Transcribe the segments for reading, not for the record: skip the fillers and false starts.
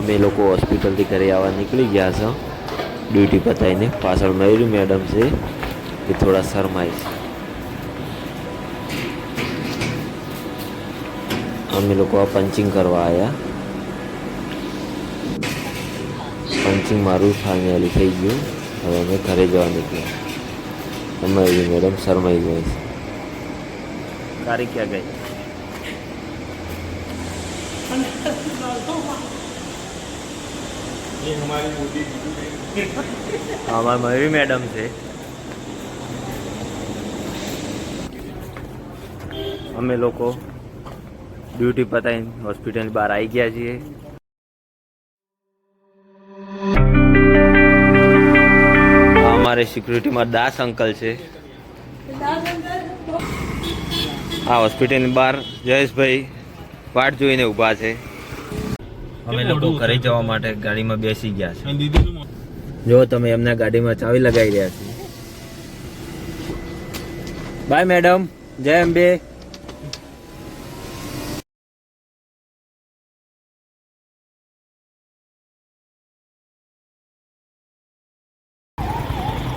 અમે લોકો હોસ્પિટલથી ઘરે આવવા નીકળી ગયા છે ડ્યુટી પતાવીને. પાછળ મયુરી મેડમ છે એ થોડા શરમાય છે. અમે લોકો આ પંચિંગ કરવા આવ્યા. પંચિંગ મારું ફાઇનલી થઈ ગયું. હવે અમે ઘરે જવા નીકળ્યા. મયુરી મેડમ શરમાઈ જાય છે. તારી ક્યાં ગઈ? અમારી મયુરી મેડમ છે. અમે લોકો ડ્યુટી પતાવીને હોસ્પિટલની બહાર આવી ગયા છીએ. અમારે સિક્યુરિટીમાં દાસ અંકલ છે. આ હોસ્પિટલની બહાર જયેશભાઈ વાટ જોઈને ઊભા છે. અમે લોકો ઘરે જવા માટે ગાડીમાં બેસી ગયા છે. જો તમે એમના ગાડીમાં ચાવી લગાવી રહ્યા છે. બાય મેડમ, જય અંબે.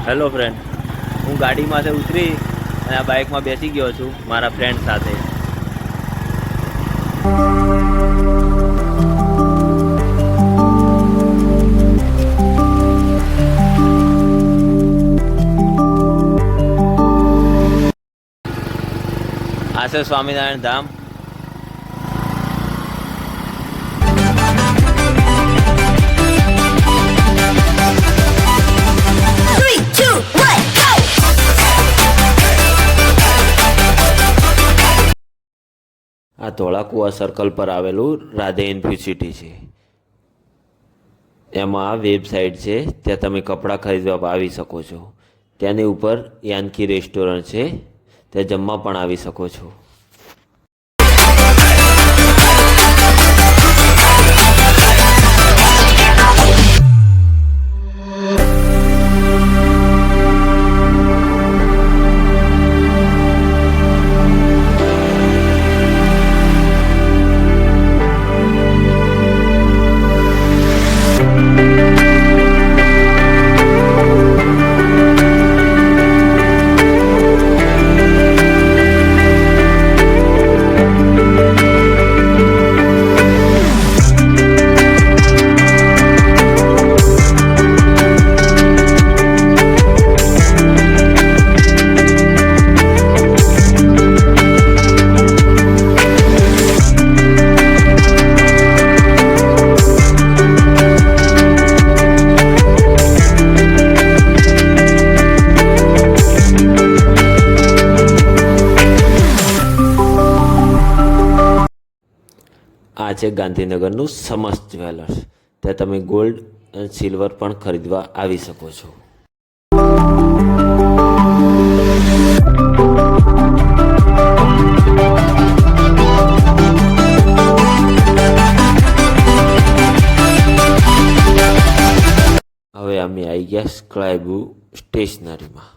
હેલો ફ્રેન્ડ, હું ગાડીમાંથી ઉતરી અને આ બાઇકમાં બેસી ગયો છું મારા ફ્રેન્ડ સાથે. આ છે સ્વામિનારાયણ ધામ. આ ધોળાકુવા સર્કલ પર આવેલું રાધે ઇન્ફિનિટી છે. એમાં વેબસાઇટ છે, ત્યાં તમે કપડાં ખરીદવા આવી શકો છો. ત્યાંની ઉપર યાનકી રેસ્ટોરન્ટ છે, ત્યાં જમવા પણ આવી શકો છો. આ છે ગાંધીનગરનું સમસ્ત જ્વેલર્સ. ત્યાં તમે ગોલ્ડ અને સિલ્વર પણ ખરીદવા આવી શકો છો. હવે અમે આવી ગયા સ્ક્રાઇબુ સ્ટેશનરીમાં.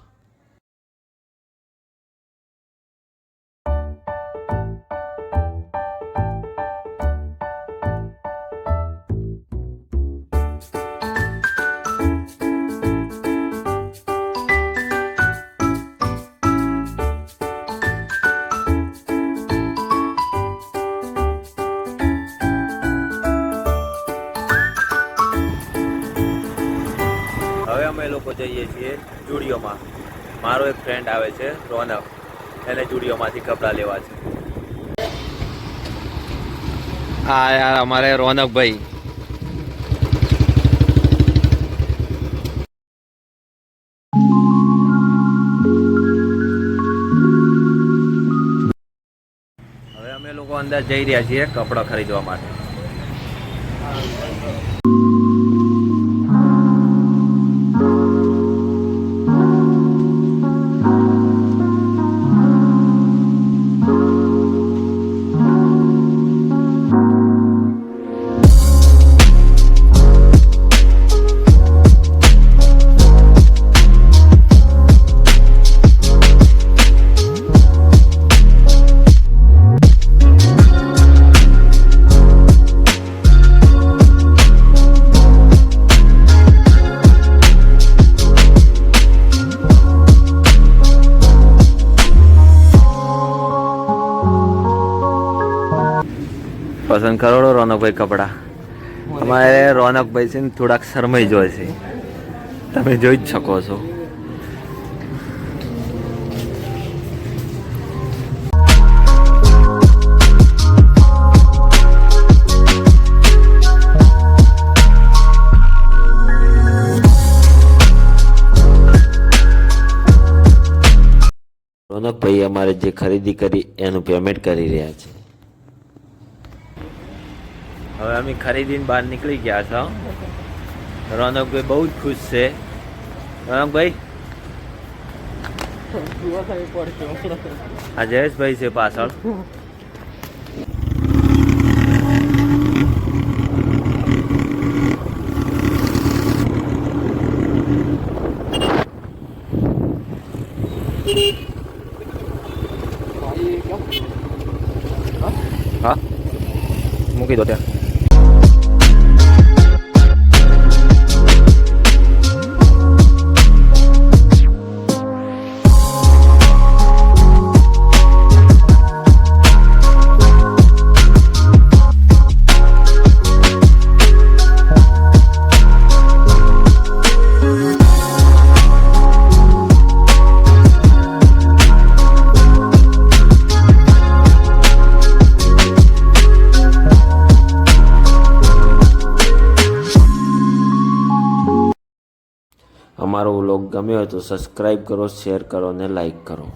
હવે અમે લોકો જઈએ છીએ જુડિયોમાં. મારો એક ફ્રેન્ડ આવે છે રોનક, એને જુડિયોમાંથી કપડાં લેવા છે. હા યાર, અમારે રોનકભાઈ. હવે અમે લોકો અંદર જઈ રહ્યા છીએ કપડાં ખરીદવા માટે. પસંદ કરો રોનકભાઈ કપડા. અમારે રોનકભાઈ છે ને થોડાક શરમાઈ જાય છે, તમે જોઈ જ શકો છો. રોનકભાઈ અમારે જે ખરીદી કરી એનું પેમેન્ટ કરી રહ્યા છે. હવે અમે ખરીદીને બહાર નીકળી ગયા છો. રોનકભાઈ બહુ જ ખુશ છે. રોનકભાઈ આ જયેશભાઈ છે પાછળ. હા મૂકી દો ત્યાં. અમારો વ્લોગ ગમ્યો હોય તો સબસ્ક્રાઈબ કરો, શેર કરો અને લાઈક કરો.